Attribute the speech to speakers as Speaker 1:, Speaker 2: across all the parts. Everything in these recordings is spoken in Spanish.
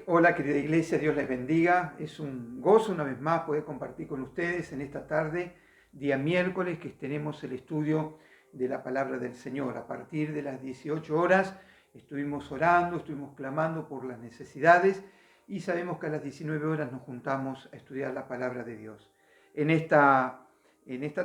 Speaker 1: Hola querida iglesia, Dios les bendiga. Es un gozo una vez más poder compartir con ustedes en esta tarde, día miércoles, que tenemos el estudio de la palabra del Señor. A partir de las 18 horas estuvimos orando, estuvimos clamando por las necesidades y sabemos que a las 19 horas nos juntamos a estudiar la palabra de Dios. En esta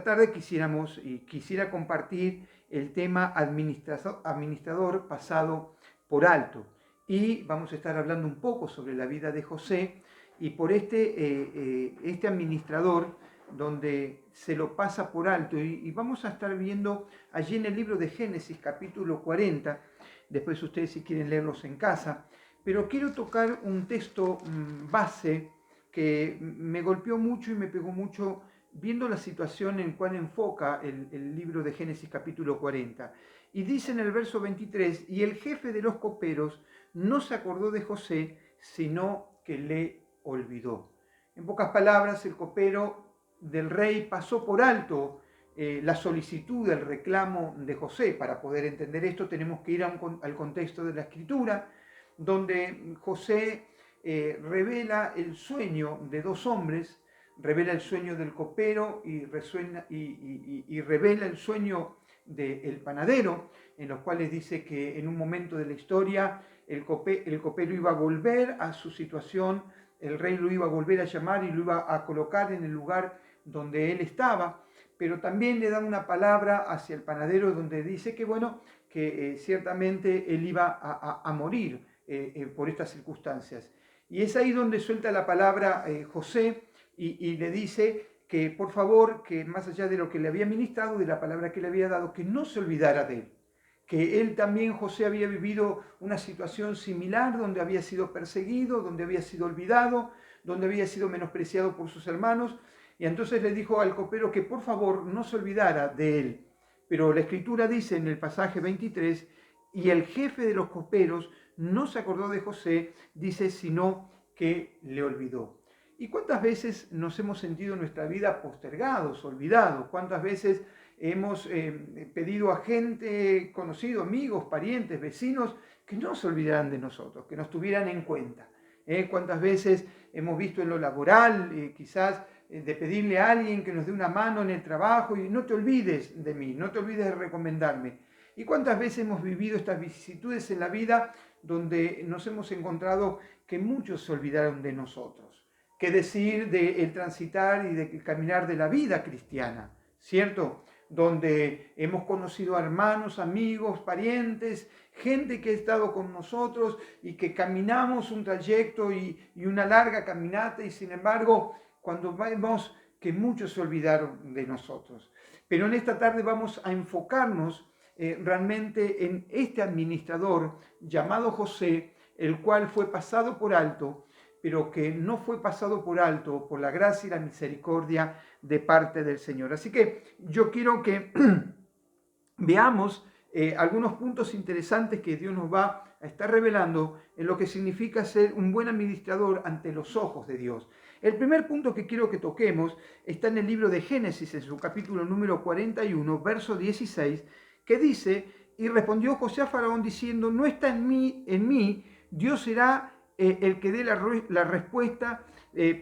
Speaker 1: tarde quisiera compartir el tema administrador pasado por alto. Y vamos a estar hablando un poco sobre la vida de José y por este administrador donde se lo pasa por alto. Y vamos a estar viendo allí en el libro de Génesis capítulo 40, después ustedes si quieren leerlos en casa, pero quiero tocar un texto base que me golpeó mucho y me pegó mucho viendo la situación en cual enfoca el libro de Génesis capítulo 40. Y dice en el verso 23, y el jefe de los coperos no se acordó de José, sino que le olvidó. En pocas palabras, el copero del rey pasó por alto la solicitud, el reclamo de José. Para poder entender esto tenemos que ir al contexto de la escritura, donde José revela el sueño de dos hombres, revela el sueño del copero y revela el sueño del panadero, en los cuales dice que en un momento de la historia el copero iba a volver a su situación, el rey lo iba a volver a llamar y lo iba a colocar en el lugar donde él estaba, pero también le da una palabra hacia el panadero donde dice que bueno, que ciertamente él iba a morir por estas circunstancias. Y es ahí donde suelta la palabra José y le dice que por favor, que más allá de lo que le había ministrado, de la palabra que le había dado, que no se olvidara de él. Que él también, José, había vivido una situación similar, donde había sido perseguido, donde había sido olvidado, donde había sido menospreciado por sus hermanos. Y entonces le dijo al copero que por favor no se olvidara de él. Pero la escritura dice en el pasaje 23, y el jefe de los coperos no se acordó de José, dice, sino que le olvidó. ¿Y cuántas veces nos hemos sentido en nuestra vida postergados, olvidados? ¿Cuántas veces hemos pedido a gente, conocido, amigos, parientes, vecinos, que no se olvidaran de nosotros, que nos tuvieran en cuenta? ¿Cuántas veces hemos visto en lo laboral, quizás, de pedirle a alguien que nos dé una mano en el trabajo y no te olvides de mí, no te olvides de recomendarme? ¿Y cuántas veces hemos vivido estas vicisitudes en la vida donde nos hemos encontrado que muchos se olvidaron de nosotros? ¿Qué decir del transitar y del caminar de la vida cristiana? ¿Cierto? Donde hemos conocido a hermanos, amigos, parientes, gente que ha estado con nosotros y que caminamos un trayecto y una larga caminata y sin embargo, cuando vemos que muchos se olvidaron de nosotros. Pero en esta tarde vamos a enfocarnos realmente en este administrador llamado José, el cual fue pasado por alto, pero que no fue pasado por alto por la gracia y la misericordia de parte del Señor. Así que yo quiero que veamos algunos puntos interesantes que Dios nos va a estar revelando en lo que significa ser un buen administrador ante los ojos de Dios. El primer punto que quiero que toquemos está en el libro de Génesis, en su capítulo número 41, verso 16, que dice, y respondió José a Faraón diciendo, no está en mí, Dios será el que dé la respuesta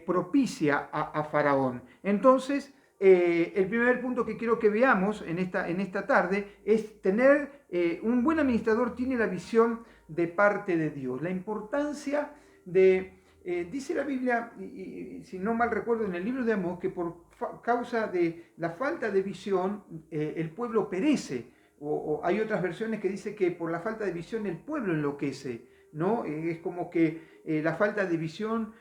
Speaker 1: propicia a Faraón. Entonces, el primer punto que quiero que veamos en esta tarde es tener un buen administrador tiene la visión de parte de Dios. La importancia dice la Biblia, y si no mal recuerdo, en el libro de Amós, que por causa de la falta de visión el pueblo perece. O hay otras versiones que dice que por la falta de visión el pueblo enloquece, ¿no? Es como que la falta de visión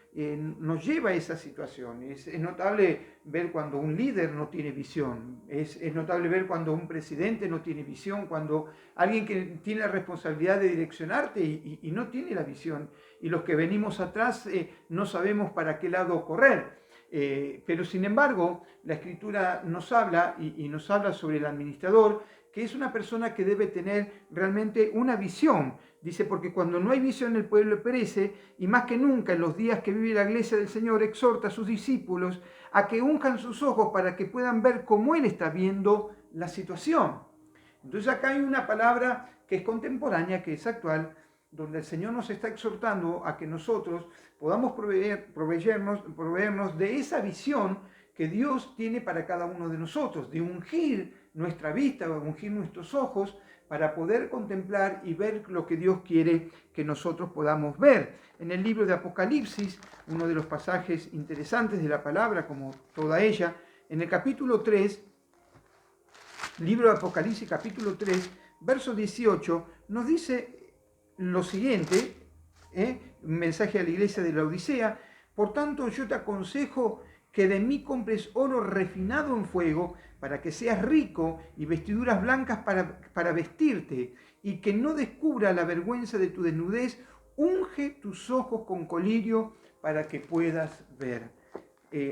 Speaker 1: nos lleva a esa situación. Es notable ver cuando un líder no tiene visión, es notable ver cuando un presidente no tiene visión, cuando alguien que tiene la responsabilidad de direccionarte y no tiene la visión, y los que venimos atrás no sabemos para qué lado correr. Pero sin embargo, la Escritura nos habla y nos habla sobre el administrador, que es una persona que debe tener realmente una visión. Dice, porque cuando no hay visión el pueblo perece, y más que nunca en los días que vive la iglesia del Señor exhorta a sus discípulos a que unjan sus ojos para que puedan ver cómo Él está viendo la situación. Entonces acá hay una palabra que es contemporánea, que es actual, donde el Señor nos está exhortando a que nosotros podamos proveernos de esa visión que Dios tiene para cada uno de nosotros, de ungir nuestra vista, de ungir nuestros ojos para poder contemplar y ver lo que Dios quiere que nosotros podamos ver. En el libro de Apocalipsis, uno de los pasajes interesantes de la palabra, como toda ella, en el capítulo 3, libro de Apocalipsis, capítulo 3, verso 18, nos dice lo siguiente, un mensaje a la iglesia de la Odisea: por tanto, yo te aconsejo que de mí compres oro refinado en fuego, para que seas rico, y vestiduras blancas para vestirte, y que no descubra la vergüenza de tu desnudez. Unge tus ojos con colirio para que puedas ver.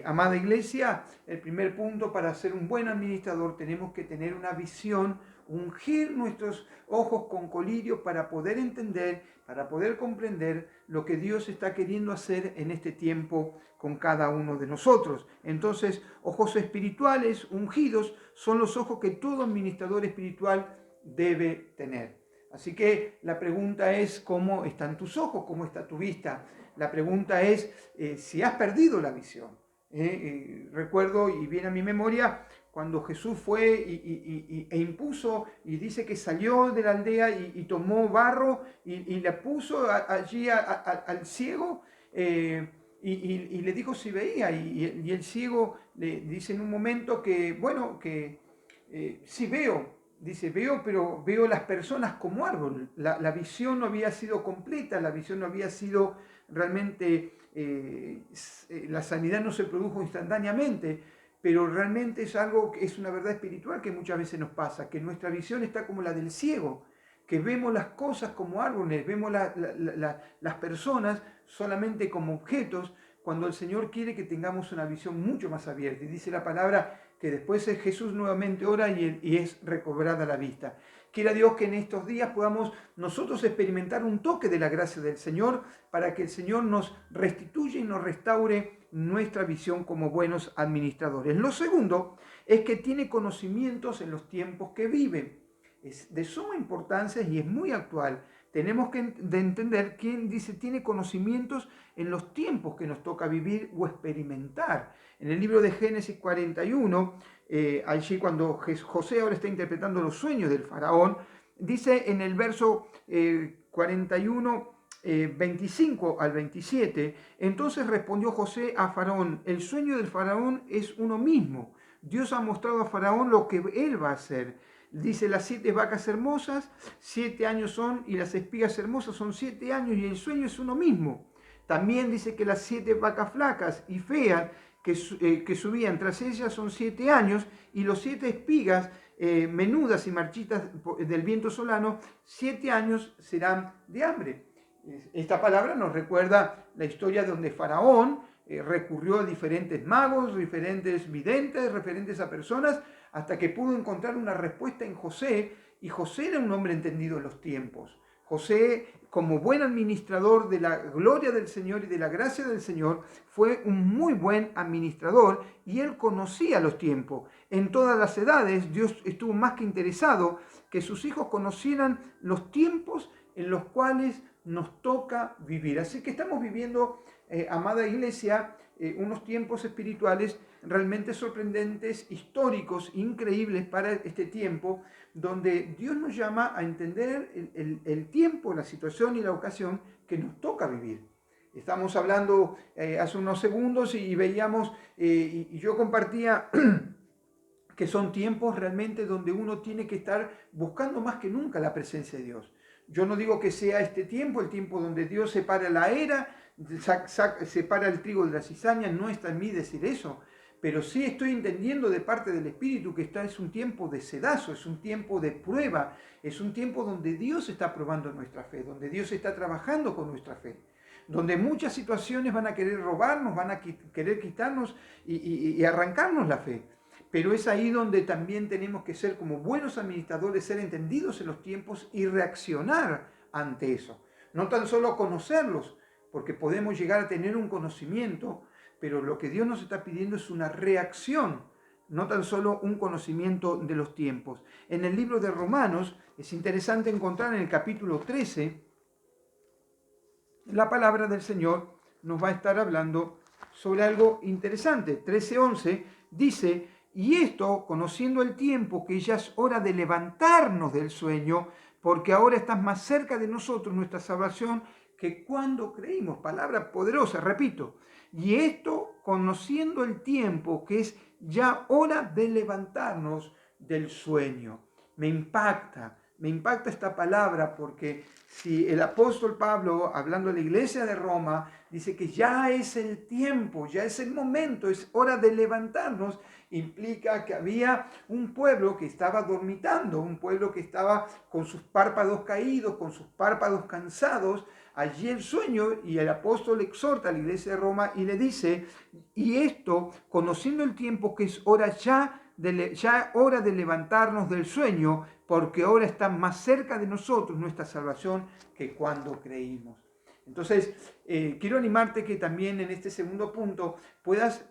Speaker 1: Amada iglesia, el primer punto: para ser un buen administrador tenemos que tener una visión, ungir nuestros ojos con colirio para poder entender, para poder comprender lo que Dios está queriendo hacer en este tiempo con cada uno de nosotros. Entonces, ojos espirituales ungidos son los ojos que todo administrador espiritual debe tener. Así que la pregunta es: ¿cómo están tus ojos? ¿Cómo está tu vista? La pregunta es si has perdido la visión. Recuerdo, y viene a mi memoria, cuando Jesús fue e impuso, y dice que salió de la aldea y tomó barro y le puso allí al ciego, y le dijo si veía, y el ciego le dice en un momento que, bueno, que sí veo. Dice, veo, pero veo las personas como árbol. La visión no había sido completa, la visión no había sido realmente, la sanidad no se produjo instantáneamente, pero realmente es algo, es una verdad espiritual que muchas veces nos pasa, que nuestra visión está como la del ciego, que vemos las cosas como árboles, vemos las personas solamente como objetos, cuando el Señor quiere que tengamos una visión mucho más abierta. Y dice la palabra que después Jesús nuevamente ora y es recobrada la vista. Quiera Dios que en estos días podamos nosotros experimentar un toque de la gracia del Señor, para que el Señor nos restituya y nos restaure nuestra visión como buenos administradores. Lo segundo es que tiene conocimientos en los tiempos que vive. Es de suma importancia y es muy actual. Tenemos que entender quién dice tiene conocimientos en los tiempos que nos toca vivir o experimentar. En el libro de Génesis 41, allí cuando José ahora está interpretando los sueños del faraón, dice en el verso 41, 25 al 27, entonces respondió José a Faraón: el sueño del faraón es uno mismo. Dios ha mostrado a Faraón lo que él va a hacer. Dice, las 7 vacas hermosas, 7 años son, y las espigas hermosas son 7 años, y el sueño es uno mismo. También dice que las 7 vacas flacas y feas que subían tras ellas son 7 años, y los 7 espigas menudas y marchitas del viento solano, 7 años serán de hambre. Esta palabra nos recuerda la historia donde Faraón recurrió a diferentes magos, diferentes videntes, referentes a personas, hasta que pudo encontrar una respuesta en José, y José era un hombre entendido en los tiempos. José, como buen administrador de la gloria del Señor y de la gracia del Señor, fue un muy buen administrador, y él conocía los tiempos. En todas las edades, Dios estuvo más que interesado que sus hijos conocieran los tiempos en los cuales nos toca vivir. Así que estamos viviendo, amada iglesia, unos tiempos espirituales realmente sorprendentes, históricos, increíbles para este tiempo, donde Dios nos llama a entender el tiempo, la situación y la ocasión que nos toca vivir. Estamos hablando hace unos segundos y veíamos, y yo compartía que son tiempos realmente donde uno tiene que estar buscando más que nunca la presencia de Dios. Yo no digo que sea este tiempo, el tiempo donde Dios separa la era, separa el trigo de la cizaña, no está en mí decir eso, pero sí estoy entendiendo de parte del Espíritu que es un tiempo de sedazo, es un tiempo de prueba, es un tiempo donde Dios está probando nuestra fe, donde Dios está trabajando con nuestra fe, donde muchas situaciones van a querer robarnos, van a querer quitarnos y arrancarnos la fe. Pero es ahí donde también tenemos que ser como buenos administradores, ser entendidos en los tiempos y reaccionar ante eso. No tan solo conocerlos, porque podemos llegar a tener un conocimiento, pero lo que Dios nos está pidiendo es una reacción, no tan solo un conocimiento de los tiempos. En el libro de Romanos es interesante encontrar en el capítulo 13, la palabra del Señor nos va a estar hablando sobre algo interesante. 13:11 dice, y esto conociendo el tiempo, que ya es hora de levantarnos del sueño, porque ahora estás más cerca de nosotros nuestra salvación que cuando creímos. Palabra poderosa, repito. Y esto conociendo el tiempo, que es ya hora de levantarnos del sueño. Me impacta esta palabra porque si el apóstol Pablo, hablando de la iglesia de Roma, dice que ya es el tiempo, ya es el momento, es hora de levantarnos, implica que había un pueblo que estaba dormitando, un pueblo que estaba con sus párpados caídos, con sus párpados cansados, allí el sueño, y el apóstol exhorta a la iglesia de Roma y le dice, y esto, conociendo el tiempo, que es hora ya hora de levantarnos del sueño, porque ahora está más cerca de nosotros nuestra salvación que cuando creímos. Entonces, quiero animarte que también en este segundo punto puedas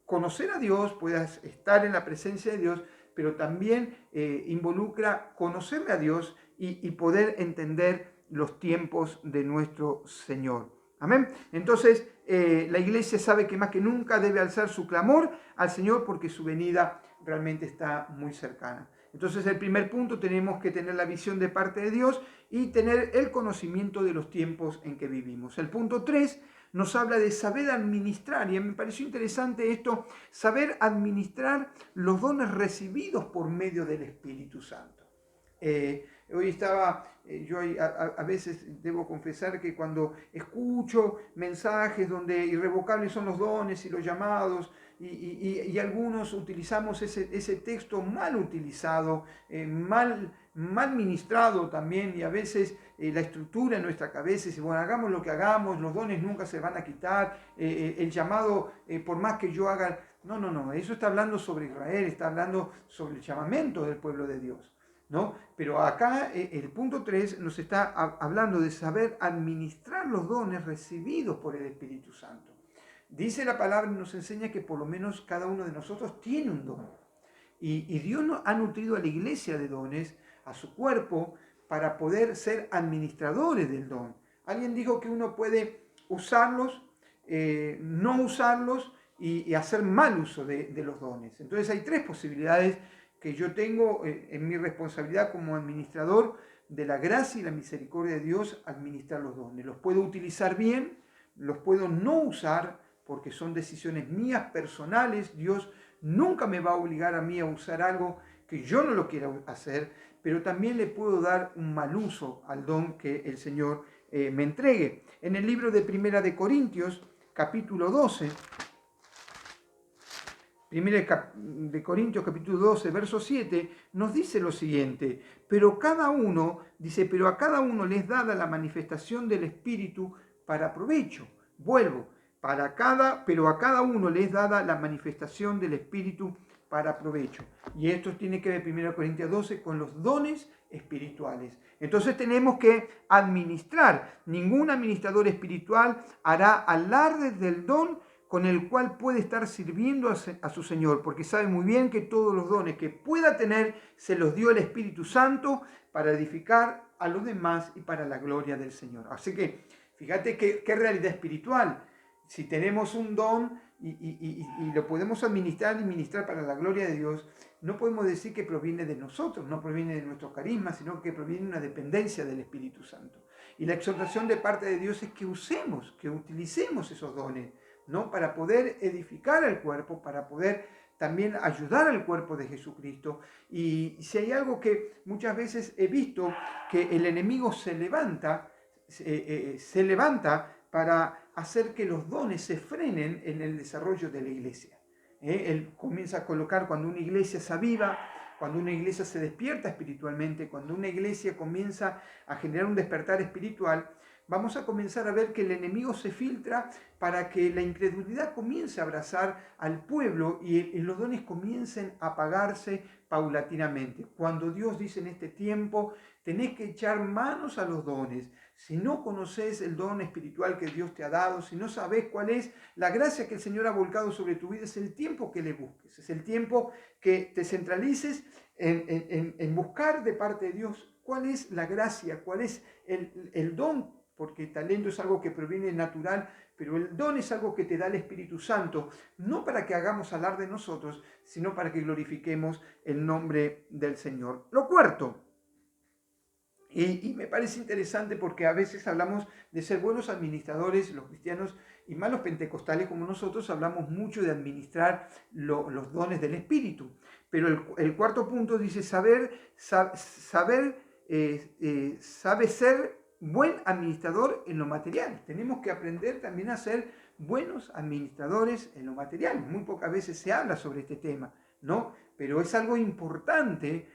Speaker 1: conocer a Dios, puedas estar en la presencia de Dios, pero también involucra conocerle a Dios y poder entender los tiempos de nuestro Señor. Amén. Entonces, la iglesia sabe que más que nunca debe alzar su clamor al Señor porque su venida realmente está muy cercana. Entonces, el primer punto, tenemos que tener la visión de parte de Dios y tener el conocimiento de los tiempos en que vivimos. El punto 3 nos habla de saber administrar, y me pareció interesante esto, saber administrar los dones recibidos por medio del Espíritu Santo. Hoy estaba, yo a veces debo confesar que cuando escucho mensajes donde irrevocables son los dones y los llamados, y algunos utilizamos ese texto mal utilizado, mal ministrado también, y a veces la estructura en nuestra cabeza dice, bueno, hagamos lo que hagamos, los dones nunca se van a quitar, el llamado, por más que yo haga, no, eso está hablando sobre Israel, está hablando sobre el llamamiento del pueblo de Dios. ¿No? Pero acá el punto 3 nos está hablando de saber administrar los dones recibidos por el Espíritu Santo. Dice la palabra y nos enseña que por lo menos cada uno de nosotros tiene un don. Y Dios ha nutrido a la iglesia de dones, a su cuerpo, para poder ser administradores del don. Alguien dijo que uno puede usarlos, no usarlos y hacer mal uso de los dones. Entonces hay tres posibilidades que yo tengo en mi responsabilidad como administrador de la gracia y la misericordia de Dios, administrar los dones. Los puedo utilizar bien, los puedo no usar porque son decisiones mías personales. Dios nunca me va a obligar a mí a usar algo que yo no lo quiera hacer, pero también le puedo dar un mal uso al don que el Señor me entregue. En el libro de Primera de Corintios, capítulo 12, Primera de Corintios capítulo 12, verso 7, nos dice lo siguiente, pero a cada uno le es dada la manifestación del Espíritu para provecho. Vuelvo, pero a cada uno le es dada la manifestación del Espíritu para provecho. Y esto tiene que ver, 1 Corintios 12, con los dones espirituales. Entonces tenemos que administrar. Ningún administrador espiritual hará alarde del don con el cual puede estar sirviendo a su Señor, porque sabe muy bien que todos los dones que pueda tener se los dio el Espíritu Santo para edificar a los demás y para la gloria del Señor. Así que fíjate qué realidad espiritual. Si tenemos un don y lo podemos administrar y ministrar para la gloria de Dios, no podemos decir que proviene de nosotros, no proviene de nuestro carisma, sino que proviene de una dependencia del Espíritu Santo. Y la exhortación de parte de Dios es que utilicemos esos dones, ¿no? Para poder edificar el cuerpo, para poder también ayudar al cuerpo de Jesucristo. Y si hay algo que muchas veces he visto, que el enemigo se levanta para hacer que los dones se frenen en el desarrollo de la iglesia. Él comienza a colocar, cuando una iglesia se aviva, cuando una iglesia se despierta espiritualmente, cuando una iglesia comienza a generar un despertar espiritual, vamos a comenzar a ver que el enemigo se filtra para que la incredulidad comience a abrazar al pueblo y los dones comiencen a apagarse paulatinamente. Cuando Dios dice en este tiempo, tenés que echar manos a los dones. Si no conoces el don espiritual que Dios te ha dado, si no sabes cuál es la gracia que el Señor ha volcado sobre tu vida, es el tiempo que le busques, es el tiempo que te centralices en buscar de parte de Dios cuál es la gracia, cuál es el don porque talento es algo que proviene natural, pero el don es algo que te da el Espíritu Santo, no para que hagamos alarde de nosotros, sino para que glorifiquemos el nombre del Señor. Lo cuarto, y me parece interesante porque a veces hablamos de ser buenos administradores, los cristianos y más los pentecostales como nosotros, hablamos mucho de administrar los dones del Espíritu. Pero el cuarto punto dice sabe ser buen administrador en lo material. Tenemos que aprender también a ser buenos administradores en lo material. Muy pocas veces se habla sobre este tema, ¿no? Pero es algo importante.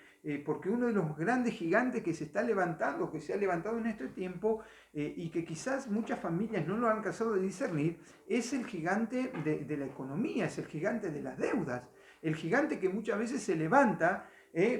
Speaker 1: Porque uno de los grandes gigantes que se está levantando, que se ha levantado en este tiempo y que quizás muchas familias no lo han cansado de discernir, es el gigante de la economía, es el gigante de las deudas, el gigante que muchas veces se levanta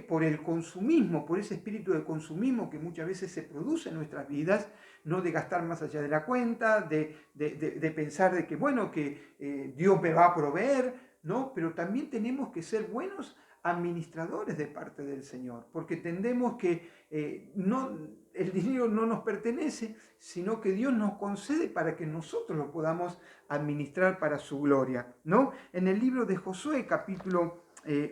Speaker 1: por el consumismo, por ese espíritu de consumismo que muchas veces se produce en nuestras vidas, no de gastar más allá de la cuenta, de pensar de que, bueno, que Dios me va a proveer, ¿no? Pero también tenemos que ser buenos administradores de parte del Señor, porque entendemos que el dinero no nos pertenece, sino que Dios nos concede para que nosotros lo podamos administrar para su gloria, ¿no? En el libro de Josué, capítulo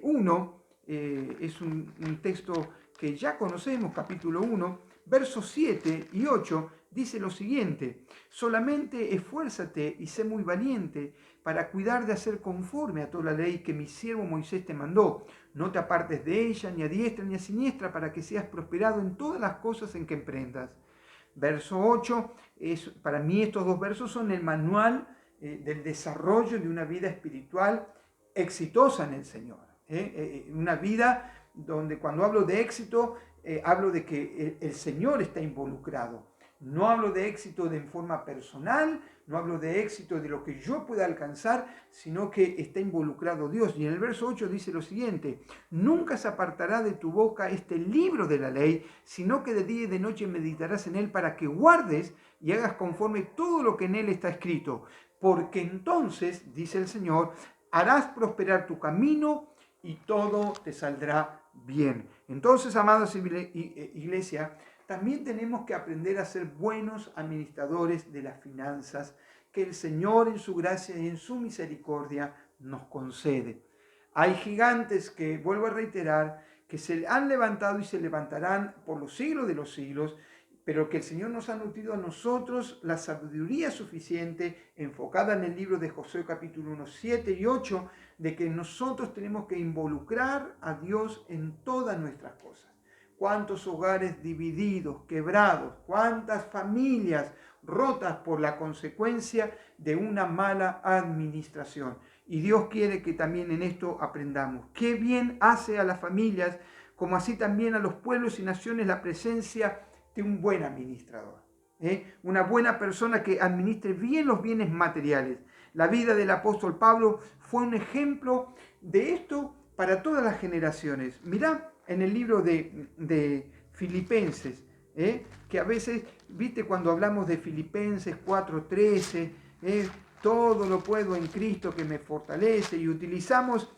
Speaker 1: 1, es un texto que ya conocemos, capítulo 1, versos 7 y 8, dice lo siguiente: solamente esfuérzate y sé muy valiente para cuidar de hacer conforme a toda la ley que mi siervo Moisés te mandó. No te apartes de ella, ni a diestra ni a siniestra, para que seas prosperado en todas las cosas en que emprendas. Verso 8, para mí estos dos versos son el manual del desarrollo de una vida espiritual exitosa en el Señor. Una vida donde cuando hablo de éxito, hablo de que el Señor está involucrado. No hablo de éxito de forma personal, no hablo de éxito de lo que yo pueda alcanzar, sino que está involucrado Dios. Y en el verso 8 dice lo siguiente: nunca se apartará de tu boca este libro de la ley, sino que de día y de noche meditarás en él para que guardes y hagas conforme todo lo que en él está escrito. Porque entonces, dice el Señor, harás prosperar tu camino y todo te saldrá bien. Entonces, amados iglesia, también tenemos que aprender a ser buenos administradores de las finanzas que el Señor en su gracia y en su misericordia nos concede. Hay gigantes que, vuelvo a reiterar, que se han levantado y se levantarán por los siglos de los siglos, pero que el Señor nos ha nutrido a nosotros la sabiduría suficiente, enfocada en el libro de Josué capítulo 1, 7 y 8, de que nosotros tenemos que involucrar a Dios en todas nuestras cosas. Cuántos hogares divididos, quebrados, cuántas familias rotas por la consecuencia de una mala administración. Y Dios quiere que también en esto aprendamos. Qué bien hace a las familias, como así también a los pueblos y naciones, la presencia de un buen administrador. Una buena persona que administre bien los bienes materiales. La vida del apóstol Pablo fue un ejemplo de esto para todas las generaciones. Mirá en el libro de Filipenses, que a veces, viste, cuando hablamos de Filipenses 4:13, todo lo puedo en Cristo que me fortalece, y utilizamos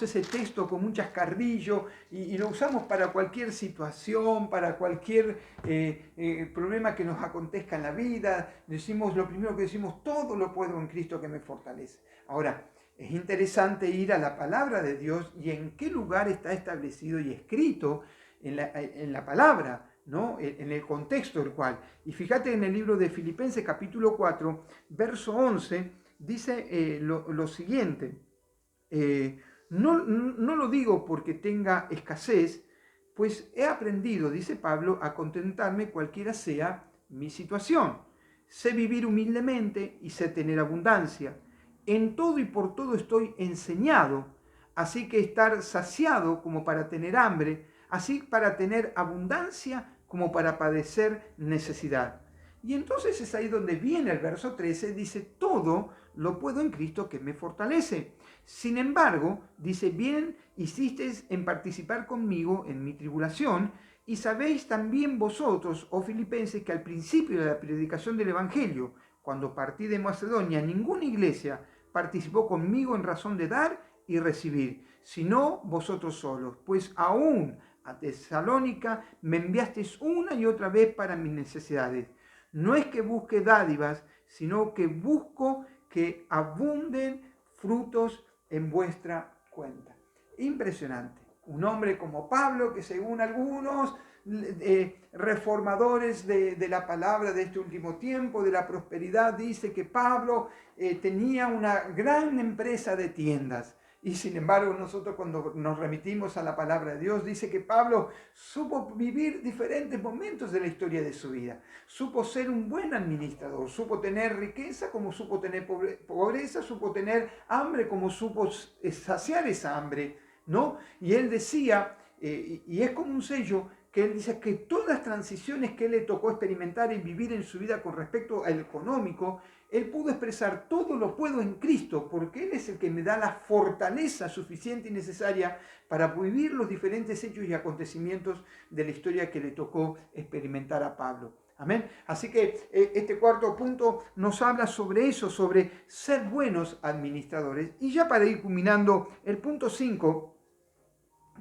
Speaker 1: ese texto con un chascarrillo y lo usamos para cualquier situación, para cualquier problema que nos acontezca en la vida. Lo primero que decimos, todo lo puedo en Cristo que me fortalece. Ahora, es interesante ir a la palabra de Dios y en qué lugar está establecido y escrito en la palabra, ¿no? En el contexto del cual. Y fíjate en el libro de Filipenses capítulo 4, verso 11, dice lo siguiente: no lo digo porque tenga escasez, pues he aprendido, dice Pablo, a contentarme cualquiera sea mi situación. Sé vivir humildemente y sé tener abundancia. En todo y por todo estoy enseñado, así que estar saciado como para tener hambre, así para tener abundancia como para padecer necesidad. Y entonces es ahí donde viene el verso 13, dice, todo lo puedo en Cristo que me fortalece. Sin embargo, dice, bien hicisteis en participar conmigo en mi tribulación, y sabéis también vosotros, oh filipenses, que al principio de la predicación del Evangelio, cuando partí de Macedonia, ninguna iglesia participó conmigo en razón de dar y recibir, sino vosotros solos, pues aún a Tesalónica me enviasteis una y otra vez para mis necesidades. No es que busque dádivas, sino que busco que abunden frutos en vuestra cuenta. Impresionante. Un hombre como Pablo, que según algunos reformadores de la palabra de este último tiempo, de la prosperidad, dice que Pablo tenía una gran empresa de tiendas. Y sin embargo, nosotros cuando nos remitimos a la palabra de Dios, dice que Pablo supo vivir diferentes momentos de la historia de su vida. Supo ser un buen administrador, supo tener riqueza como supo tener pobreza, supo tener hambre como supo saciar esa hambre, ¿no? Y él decía, y es como un sello, que él dice que todas las transiciones que él le tocó experimentar y vivir en su vida con respecto al económico, él pudo expresar: todo lo puedo en Cristo, porque Él es el que me da la fortaleza suficiente y necesaria para vivir los diferentes hechos y acontecimientos de la historia que le tocó experimentar a Pablo. Amén. Así que este cuarto punto nos habla sobre eso, sobre ser buenos administradores. Y ya para ir culminando, el punto 5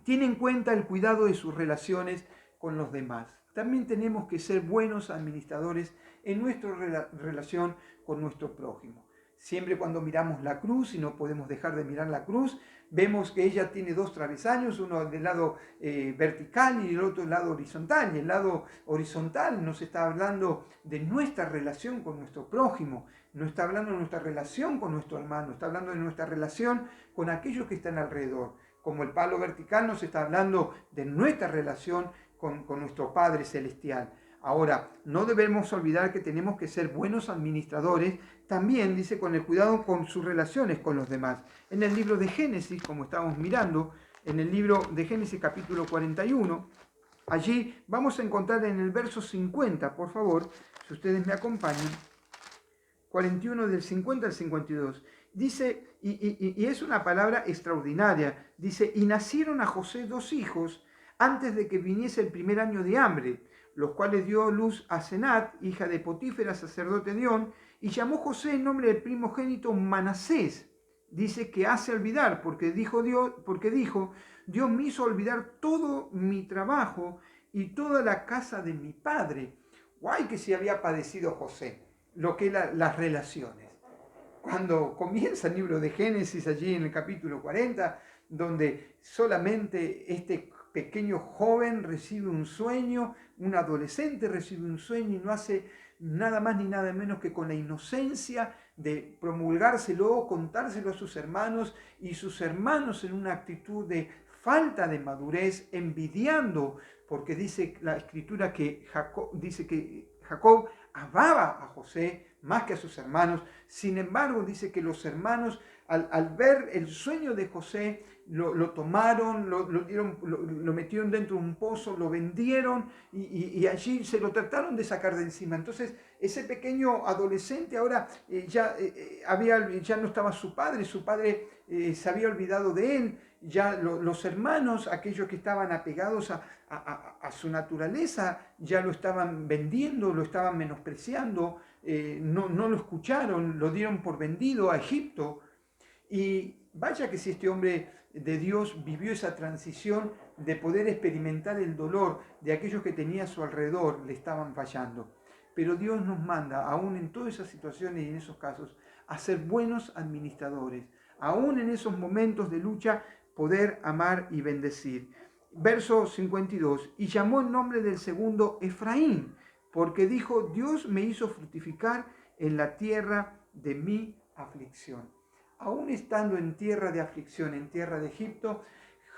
Speaker 1: tiene en cuenta el cuidado de sus relaciones con los demás. También tenemos que ser buenos administradores en nuestra relación con nuestro prójimo. Siempre cuando miramos la cruz, y no podemos dejar de mirar la cruz, vemos que ella tiene dos travesaños, uno del lado vertical y el otro del lado horizontal. Y el lado horizontal nos está hablando de nuestra relación con nuestro prójimo, no está hablando de nuestra relación con nuestro hermano, está hablando de nuestra relación con aquellos que están alrededor. Como el palo vertical nos está hablando de nuestra relación con nuestro Padre Celestial. Ahora, no debemos olvidar que tenemos que ser buenos administradores, también, dice, con el cuidado con sus relaciones con los demás. En el libro de Génesis, como estamos mirando, en el libro de Génesis capítulo 41, allí vamos a encontrar en el verso 50, por favor, si ustedes me acompañan, 41 del 50 al 52. Dice, y es una palabra extraordinaria, dice: y nacieron a José dos hijos antes de que viniese el primer año de hambre, los cuales dio luz a Senat, hija de Potífera, sacerdote de On, y llamó José el nombre del primogénito Manasés. Dice que hace olvidar, porque dijo, Dios me hizo olvidar todo mi trabajo y toda la casa de mi padre. Guay que se había padecido José, lo que eran las relaciones. Cuando comienza el libro de Génesis, allí en el capítulo 40, donde solamente este pequeño joven recibe un sueño, un adolescente recibe un sueño y no hace nada más ni nada menos que con la inocencia de promulgárselo, contárselo a sus hermanos, y sus hermanos en una actitud de falta de madurez, envidiando, porque dice la escritura que Jacob amaba a José más que a sus hermanos. Sin embargo, dice que los hermanos, al ver el sueño de José, lo tomaron, lo metieron dentro de un pozo, lo vendieron y allí se lo trataron de sacar de encima. Entonces, ese pequeño adolescente ahora ya no estaba su padre se había olvidado de él. Ya los hermanos, aquellos que estaban apegados a su naturaleza, ya lo estaban vendiendo, lo estaban menospreciando, no lo escucharon, lo dieron por vendido a Egipto. Y vaya que si este hombre de Dios vivió esa transición de poder experimentar el dolor de aquellos que tenía a su alrededor, le estaban fallando. Pero Dios nos manda, aún en todas esas situaciones y en esos casos, a ser buenos administradores. Aún en esos momentos de lucha, poder amar y bendecir. Verso 52, y llamó el nombre del segundo Efraín, porque dijo: Dios me hizo fructificar en la tierra de mi aflicción. Aún estando en tierra de aflicción, en tierra de Egipto,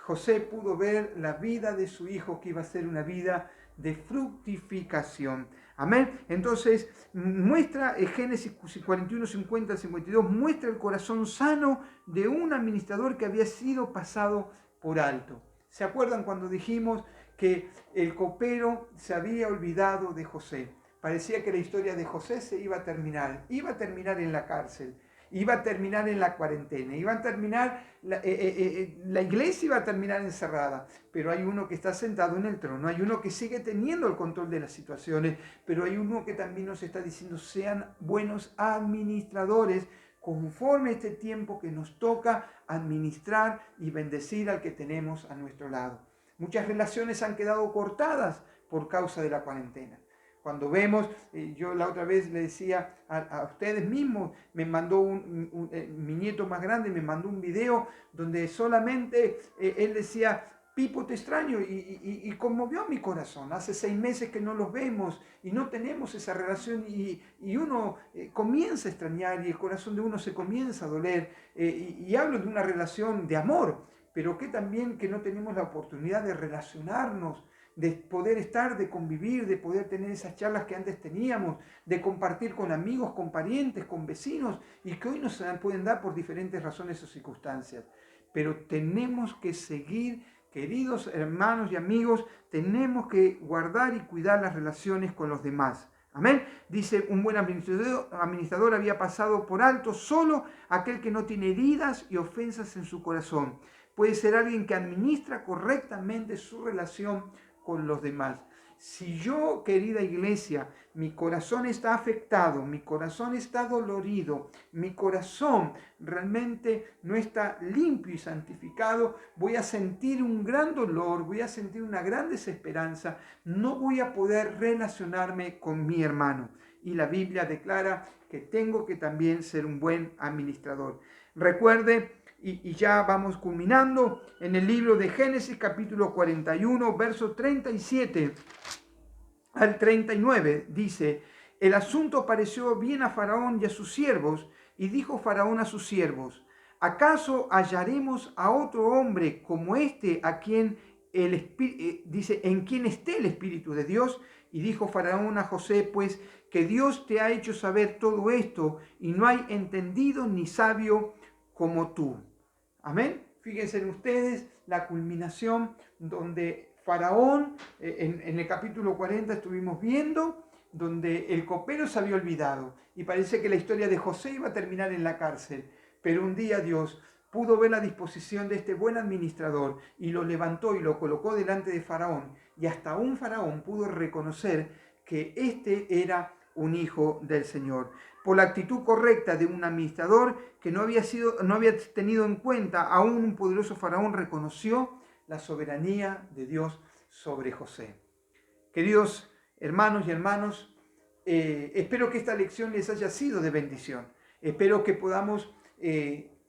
Speaker 1: José pudo ver la vida de su hijo, que iba a ser una vida de fructificación. Amén. Entonces, muestra Génesis 41, 50, 52, muestra el corazón sano de un administrador que había sido pasado por alto. ¿Se acuerdan cuando dijimos que el copero se había olvidado de José? Parecía que la historia de José se iba a terminar en la cárcel, iba a terminar en la cuarentena, iba a terminar, la iglesia iba a terminar encerrada, pero hay uno que está sentado en el trono, hay uno que sigue teniendo el control de las situaciones, pero hay uno que también nos está diciendo: sean buenos administradores, conforme a este tiempo que nos toca administrar y bendecir al que tenemos a nuestro lado. Muchas relaciones han quedado cortadas por causa de la cuarentena. Cuando vemos, yo la otra vez le decía a ustedes mismos, me mandó mi nieto más grande, me mandó un video donde solamente él decía, Pipo, te extraño, y conmovió mi corazón. Hace 6 meses que no los vemos y no tenemos esa relación y uno comienza a extrañar y el corazón de uno se comienza a doler. Y hablo de una relación de amor, pero que también que no tenemos la oportunidad de relacionarnos, de poder estar, de convivir, de poder tener esas charlas que antes teníamos, de compartir con amigos, con parientes, con vecinos, y que hoy no se pueden dar por diferentes razones o circunstancias. Pero tenemos que seguir, queridos hermanos y amigos, tenemos que guardar y cuidar las relaciones con los demás. Amén. Dice, un buen administrador había pasado por alto solo aquel que no tiene heridas y ofensas en su corazón. Puede ser alguien que administra correctamente su relación con los demás. Si yo, querida iglesia, mi corazón está afectado, mi corazón está dolorido, mi corazón realmente no está limpio y santificado, voy a sentir un gran dolor, voy a sentir una gran desesperanza, no voy a poder relacionarme con mi hermano. Y la Biblia declara que tengo que también ser un buen administrador. Recuerde, y ya vamos culminando, en el libro de Génesis capítulo 41, verso 37 al 39, dice, el asunto pareció bien a Faraón y a sus siervos, y dijo Faraón a sus siervos, ¿acaso hallaremos a otro hombre como este a quien dice, en quien esté el Espíritu de Dios? Y dijo Faraón a José, pues que Dios te ha hecho saber todo esto, y no hay entendido ni sabio como tú. Amén. Fíjense en ustedes la culminación donde Faraón, en el capítulo 40 estuvimos viendo, donde el copero se había olvidado y parece que la historia de José iba a terminar en la cárcel, pero un día Dios pudo ver la disposición de este buen administrador y lo levantó y lo colocó delante de Faraón, y hasta un Faraón pudo reconocer que este era un hijo del Señor. Por la actitud correcta de un administrador que no había tenido en cuenta, aún un poderoso Faraón reconoció la soberanía de Dios sobre José. Queridos hermanos y hermanas, espero que esta lección les haya sido de bendición. Espero que podamos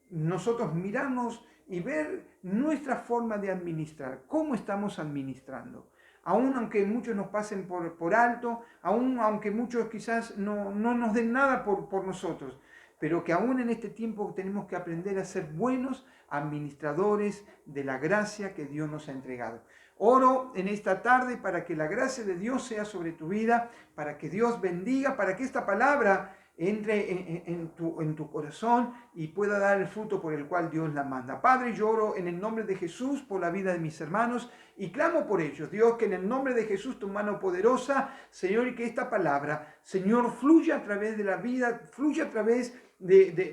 Speaker 1: nosotros mirarnos y ver nuestra forma de administrar, cómo estamos administrando. Aún aunque muchos nos pasen por alto, aún aunque muchos quizás no nos den nada por nosotros, pero que aún en este tiempo tenemos que aprender a ser buenos administradores de la gracia que Dios nos ha entregado. Oro en esta tarde para que la gracia de Dios sea sobre tu vida, para que Dios bendiga, para que esta palabra entre en tu corazón y pueda dar el fruto por el cual Dios la manda. Padre, yo oro en el nombre de Jesús por la vida de mis hermanos y clamo por ellos. Dios, que en el nombre de Jesús tu mano poderosa, Señor, y que esta palabra, Señor, fluya a través de la vida, fluya a través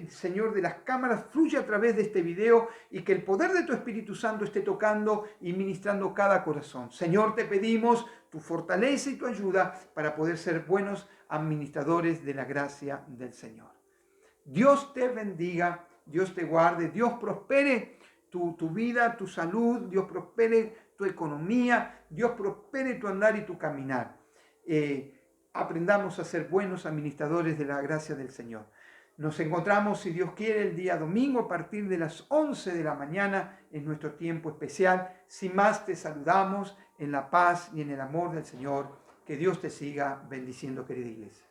Speaker 1: Señor, de las cámaras, fluye a través de este video y que el poder de tu Espíritu Santo esté tocando y ministrando cada corazón. Señor, te pedimos tu fortaleza y tu ayuda para poder ser buenos administradores de la gracia del Señor. Dios te bendiga, Dios te guarde, Dios prospere tu vida, tu salud, Dios prospere tu economía, Dios prospere tu andar y tu caminar. Aprendamos a ser buenos administradores de la gracia del Señor. Nos encontramos, si Dios quiere, el día domingo a partir de las 11 de la mañana en nuestro tiempo especial. Sin más, te saludamos en la paz y en el amor del Señor. Que Dios te siga bendiciendo, querida iglesia.